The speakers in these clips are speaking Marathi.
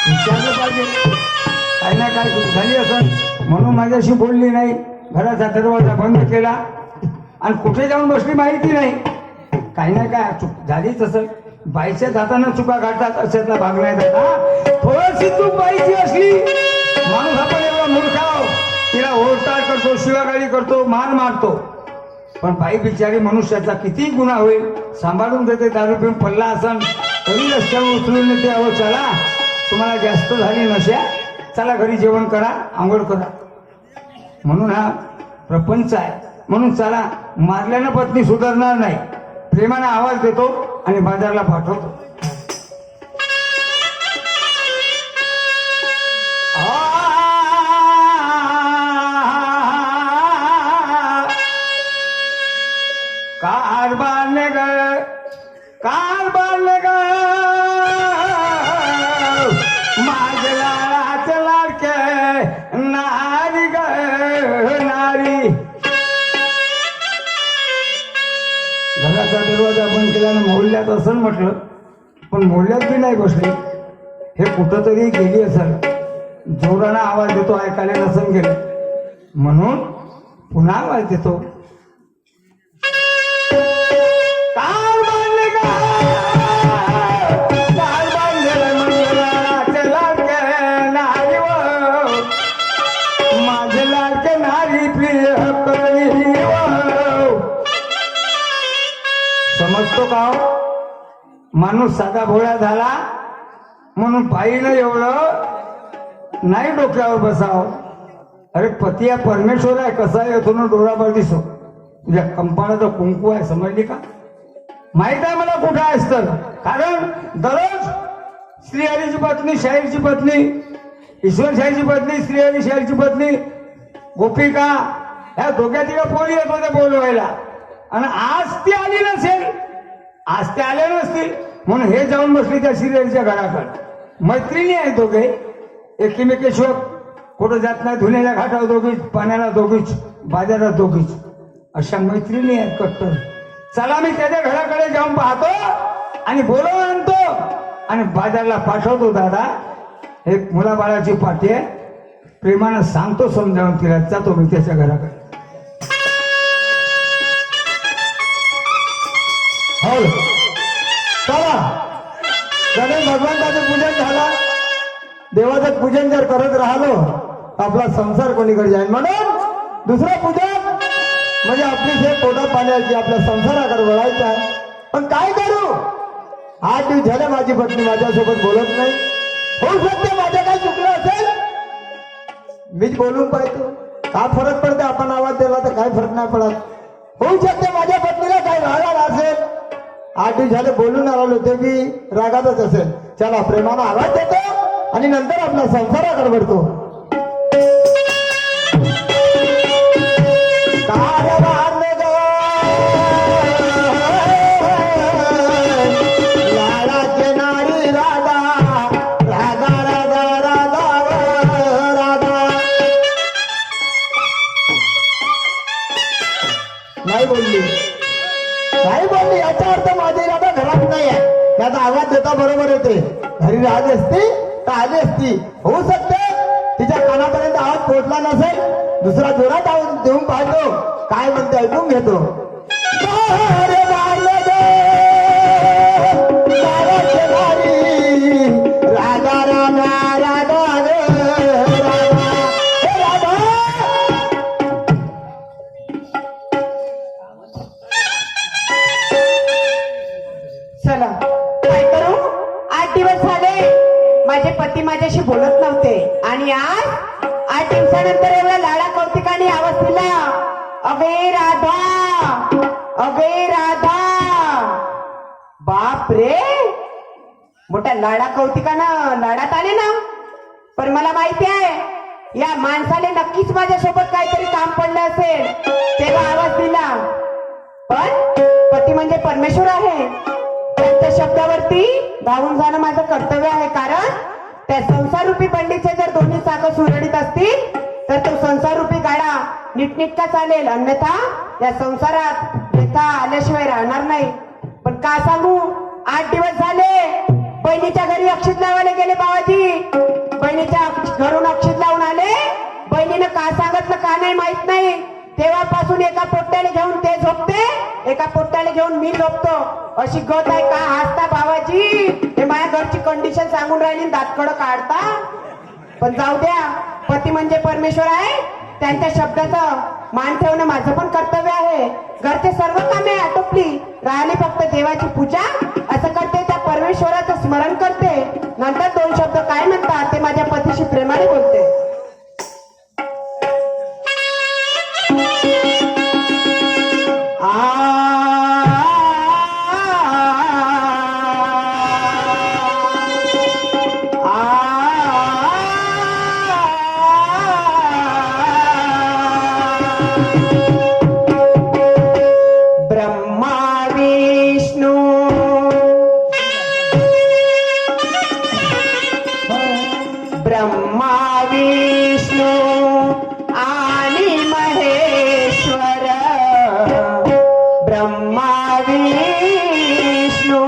विचारलं पाहिजे. काही ना काय चूक झाली असं म्हणून माझ्याशी बोलली नाही. घराचा दरवाजा बंद केला आणि कुठे जाऊन बसली माहिती नाही. काही ना काय चूक झालीच असेल. बाईच्या जाताना चुका काढतात अशातला भाग नाही झाला. थोडीशी चूक बाईची असली माणूस आपण एवढा मूर्ख आहोत. तिला ओरताळ करतो, शिवागाळी करतो, मार मारतो. पण बाई बिचारी मनुष्याचा किती गुन्हा होईल सांभाळून देते. दारू पिऊन पडला असन तरी रस्त्यावर उचलून नेते. अहो चला तुम्हाला जास्त झाली नशा, चला घरी जेवण करा, आंघोळ करा. म्हणून हा प्रपंच आहे. म्हणून चला मारल्यानं पत्नी सुधारणार नाही. प्रेमाने आवाज देतो आणि बाजारला पाठवतो. कारभार ने गए, कारभार ने गए, माझ्या लाडके नारी गए नारी. घराचा दरवाजा बंद केल्यानं मोहल्ल्यात असं म्हटलं, पण मोहल्ल्यात बी नाही बसले. हे कुठंतरी गेली असेल. जोरानं आवाज देतो, ऐकायला नसन गेलं म्हणून पुन्हा आवाज देतो. समजतो का हो? माणूस साधा भोळा झाला म्हणून बाईनं एवढं नाही डोक्यावर बसावं. अरे पती हा परमेश्वर आहे. कसा येतो ना डोळाभर दिसो. तुझ्या कंपाळाचं कुंकू आहे, समजली का? माहित आहे मला कुठं आहेस तर. कारण दररोज श्रीहरीची पत्नी, शाहीरची पत्नी, ईश्वर शाहीरची पत्नी, श्रीहरी शाहीरची पत्नी, गोपिका ह्या दोघ्या तिघा पोरी येत होत्या बोलवायला. आणि आज ती आली नसेल, आज ते आले नसतील म्हणून हे जाऊन बसले त्या श्रीहरीच्या घराकडे. मैत्रिणी आहेत दोघे, एकमेकेशिवाय कुठं जात नाही. धुण्याच्या घाटावर दोघीच, पाण्याला दोघीच, बाजारात दोघीच. अशा मैत्रिणी आहेत कट्टर. चला मी त्याच्या घराकडे जाऊन पाहतो आणि बोलवून आणतो आणि बाजारला पाठवतो. दादा हे मुलाबाळाची पाठी आहे, प्रेमानं सांगतो, समजावून तिला. जातो मी त्याच्या घराकडे. हो चला, गणेश भगवंताचं पूजन झालं. देवाचं पूजन जर करत राहिलो आपला संसार कोणीकडे जाईल. म्हणून दुसरं पूजन म्हणजे आपली जे पोटात पाण्याची आपल्या संसाराकडे वळायचं आहे. पण काय करू? 8 दिवस झाले माझी पत्नी माझ्यासोबत बोलत नाही. होऊ शकते माझ्या काय चुकलं असेल, मीच बोलून पाहतो. काय फरक पडते? आपण आवाज दिला तर काय फरक नाही पडत. होऊ शकते माझ्या पत्नीला काय रागात असेल. 8 दिवस झाले बोलून आलो ते बी रागातच असेल. चला प्रेमानं आवाज देतो आणि नंतर आपला संसाराकडे वळतो. लाडाचे नारी राधा, राधा राधा राधा राधा. नाही बोलली, नाही बोलली. याचा अर्थ माझी राधा घरात नाही आहे. त्याचा आवाज देता बरोबर येते. घरी राहत असती तर आली असती. होऊ शकते तिच्या कानापर्यंत आवाज पोहोचला नसेल. दुसरा जोरात आवाज देऊन पाहतो, काय म्हणते ऐकून घेतो. राधा राधा राधा चला काय करू? 8 दिवस झाले माझे पती माझ्याशी बोलत नव्हते आणि आज 8 दिवसानंतर एवढा लाडा कौतिकाने आवाज दिला. अगे राधा, अगे राधा. बाप रे, मोठ्या लाडा कौतिकानं लाडात आले ना. पण मला माहिती आहे या माणसाने नक्कीच माझ्यासोबत काहीतरी काम पडलं असेल तेव्हा आवाज दिला. पण पती म्हणजे परमेश्वर आहे. त्यांच्या शब्दावरती धावून जाणं माझं कर्तव्य आहे. कारण त्या संसाररूपी पंडितचे जर दोन्ही चाकं सुरळीत असतील तर तो संसाररूपी गाडा नीटनीटका चालेल. अन्यथा या संसारात व्यथा आल्याशिवाय राहणार नाही. पण का सांगू, 8 दिवस झाले बहिणीच्या घरी अक्षित लावायला गेले बाबाजी. बहिणीच्या घरून अक्षित लावून आले. बहिणीनं का सांगितलं का नाही माहित नाही. तेव्हापासून एका पोट्ट्याला घेऊन ते झोपते, एका पोट्ट्याला घेऊन मी झोपतो. अशी गत आहे का हसता बाबाजी. हे माझ्या घरची कंडिशन सांगून राहिली, दातकडं काढता. पण जाऊ द्या, पती म्हणजे परमेश्वर आहे. त्यांच्या शब्दाचं मान ठेवणं माझं पण कर्तव्य आहे. घरचे सर्व कामे आटोपली, राहिली फक्त देवाची पूजा. असं करते, त्या परमेश्वराचं स्मरण करते. नंतर 2 शब्द काय म्हणतात ते माझ्या पतीशी प्रेमाने बोलते. ब्रह्मा विष्णू ब्रह्मा विष्णू आणि महेश्वर. ब्रह्मा विष्णू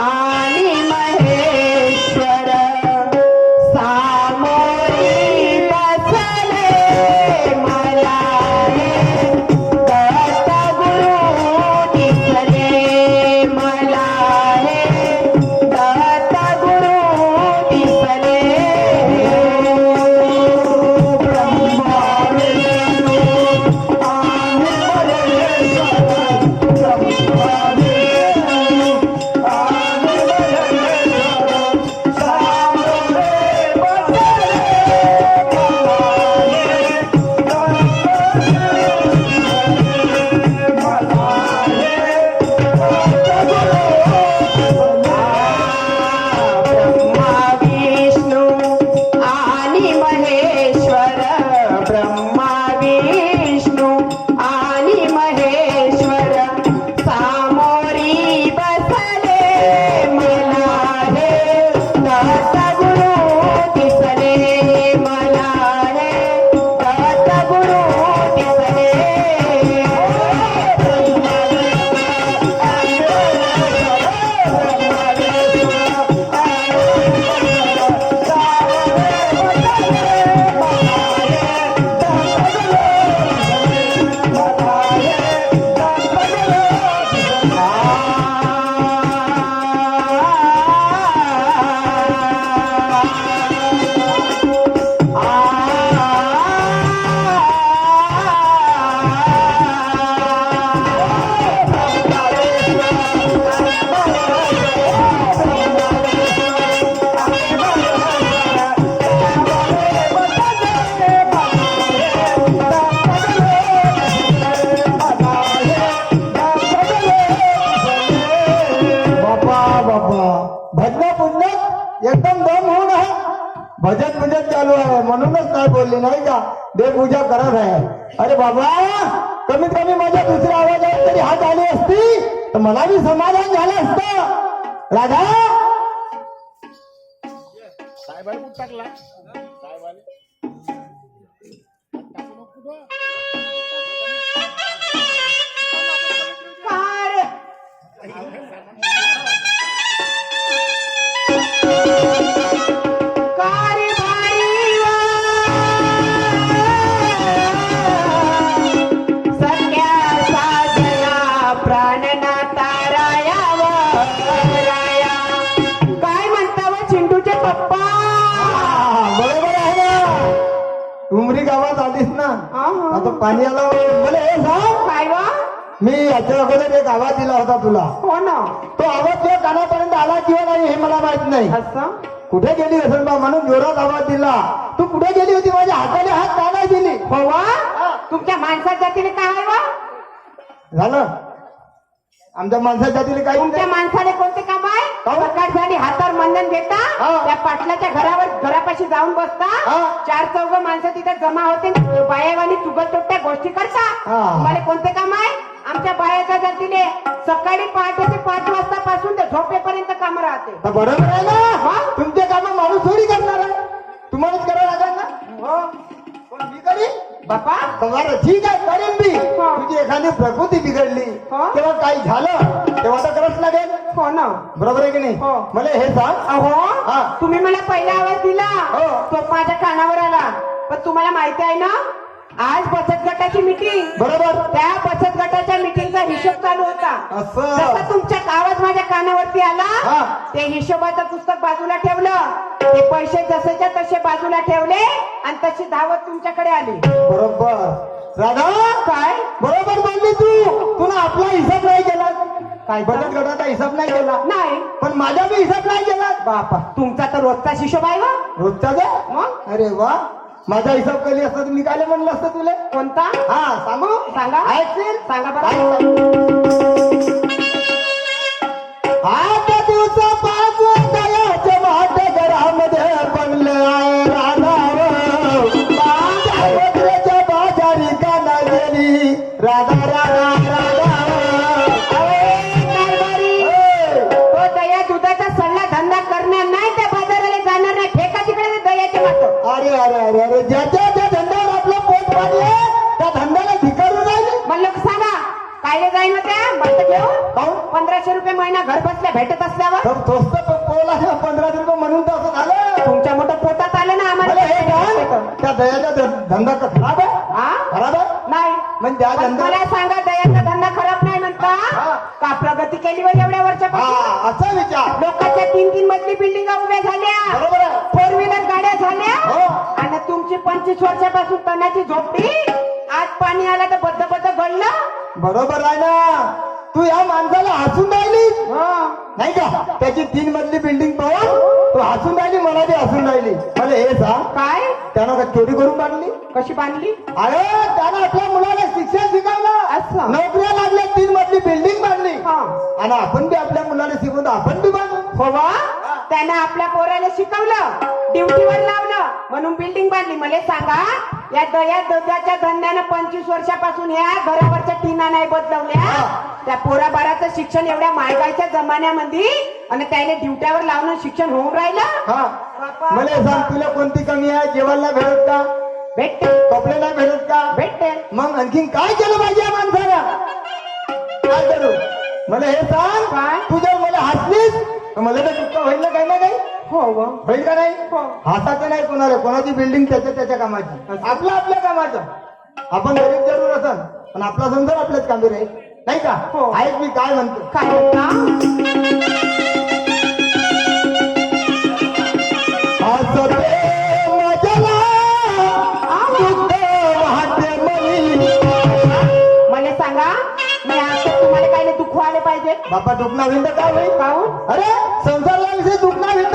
आणि महेश्वर सामोरी बसले मला हे. दत्तगुरु दिसले मला हे. दत्तगुरु दिसले. ब्रह्मा विष्णू आणि महेश्वर. ब्रह्मा विष्णू आणि महेश्वर सामोरी बसले मला हे. दत्तगुरु दिसले मला हे. दत्तगुरु दिसले. भजन पुण्य एकदम दम होऊन आहे. भजन भजन चालू आहे म्हणूनच काय बोलले नाही का, देवपूजा करत आहे. अरे बाबा, कमीत कमी माझ्या दुसऱ्या आवाजात तरी हात आली असती तर मला बी समाधान झालं असतं. राधा उमरी गावात आलीस ना, आता पाणी आलं. मला हे सांग, काय वा? मी याच्या अगोदर एक आवाज दिला होता तुला. हो ना. तो आवाज तुझ्या कानापर्यंत आला किंवा नाही हे मला माहित नाही. असं कुठे गेली असेल बा म्हणून जोरात आवाज दिला. तू कुठे गेली होती? माझ्या हाताने हात का नाही दिली? हो वा? तुमच्या माणसा जातीने काय वा झालं? आमच्या माणसा जातीने काही तुमच्या माणसाने कोणते काम आहे? सकाळ झाली हातावर मंदन घेता, त्या पाटलाच्या घरापाशी जाऊन बसता. 4-4 माणसं तिथे जमा होते, बायावानी चुगल तोट्या गोष्टी करता. तुम्हाला कोणते काम आहे? आमच्या बायाच्या जातीने सकाळी पहाटे 5 वाजतापासून ते झोपेपर्यंत काम राहते. बरोबर आहे ना. तुमचे काम माणूस थोडी करणार आहे, तुम्हालाच करावं लागेल ना. हो मी करी बापा. बरं ठीक आहे, करीन मी. तुझी एखादी प्रकृती बिघडली तेव्हा काही झालं तेव्हा तेव्हा तर करावंच लागेल. हो ना. बरोबर आहे की नाही? हो. मला हे सांग. हा. अहो तुम्ही मला पहिला आवाज दिला हो. तो माझ्या कानावर आला. पण तुम्हाला माहिती आहे ना आज बचत गटाची मीटिंग. बरोबर. त्या बचत गटाच्या मीटिंगचा हिशोब चालू होता. असं. जसा तुमच्या आवाज माझ्या कानावरती आला हा. ते हिशोबाचं पुस्तक बाजूला ठेवलं. ते पैसे जसेच्या तसे बाजूला ठेवले आणि तशी धावत तुमच्याकडे आली. बरोबर. राधा काय बरोबर बोलली तू ना आपला हिसाब नाही केला. काय बचत गटाचा हिसाब नाही केला. नाही पण माझा बी हिसाब नाही केला. बापा तुमचा तर रोजचाच हिशोब आहे का रोजचा जा. मग अरे वा. माझा हिसाब केली असता तर मी काय म्हणलं असतं तुला. कोणता हा सांगू. सांगा ऐकशील? सांगा बरं. आठ दिवसापासून दयाच्या वाट घरामध्ये बनले आहे राधाव. समुद्राच्या बाजारी का नाही गेली राधा राधा राधा. तो दया दुधाचा सल्ला धंदा करणार नाही त्या बाजाराला जाणार नाही. फेका तिकडे दयाचे मात्र. अरे अरे अरे अरे ज्याच्या त्या धंद्यावर आपलं पोट पाडले त्या धंद्याला धिकारून राहिले. म्हणलं का सांगा कायले जाईन त्या मस्त घेऊन काहून? 1500 रुपये महिना घर बसल्या भेटत असल्यावर तर तोच तर पोला 15 रुपये म्हणून तर असं झालं. तुमच्या मोठं पोटात आलं ना मला हे आम्हाला. सांग, त्या दयाचा धंदा का खराब आहे? हा? खराब आहे नाही म्हणजे त्या पण धंदा मला सांगा दयाचा धंदा खराब नाही म्हणता हा. का प्रगती केली बा एवढ्या वर्षापासून. हा असा विचार. लोकांच्या 3-3 मजली बिल्डिंग उभ्या झाल्या. बरोबर आहे. 4 व्हीलर गाड्या झाल्या. हो. आणि तुमची 25 वर्षापासून तणाची झोपडी आज पाणी आलं तर बद्द बद्द गळलं. बरोबर आहे ना. तू या माणसाला हसून राहिली हो. नाही का. त्याची 3 मजली बिल्डिंग पाहून तू हसून राहिली मला बी हसून राहिली. मला हे सांग काय त्यानं का चोरी करून काढली. कशी बांधली अरे त्यानं आपल्या मुलाला शिक्षण शिकवलं. असं. नोकऱ्या लागल्या 3 मजली बिल्डिंग बांधली. हा. आणि आपण बी आपल्या मुलाला शिकवतो आपण बी बांधू. हो वा त्यानं आपल्या पोराला शिकवलं ड्युटीवर लावलं म्हणून बिल्डिंग बांधली. मला सांगा या दया दुधाच्या धंद्यानं 25 वर्षापासून ह्या घरावरच्या टीना नाही बदलवल्या. त्या पोराबाराचं शिक्षण एवढ्या महागाईच्या जमान्यामध्ये आणि त्याने ड्युट्यावर लावणं शिक्षण होऊन राहिलं. हा मला सांग तुला कोणती कमी आहे. जेवायला भेटत का. भेटते कपडे नाही भेटत का. भेटते. मग आणखीन काय केलं पाहिजे या माणसाला. काय करू मला हे सांग. काय? तू जर मला हसलीस तर मला तर दुःख होईल ना काही ना काही. हो व. होईल का नाही. हो. हसायचं नाही कोणाला. कोणाची बिल्डिंग त्याच्या कामाची आपलं आपल्या कामाचं. आपण गरीब जरूर असन पण आपला संसार आपल्याच कामी राहील नाही का. हो. ऐक मी काय म्हणतो. काय म्हणता हसते मजला दुःख वाहते मनी. मला सांगा मी आज तुम्हाला काही दुःख आले पाहिजे. बापा दुखणं होईल तर काय होईल. काहून अरे संसाराला विषय दुखणं होईल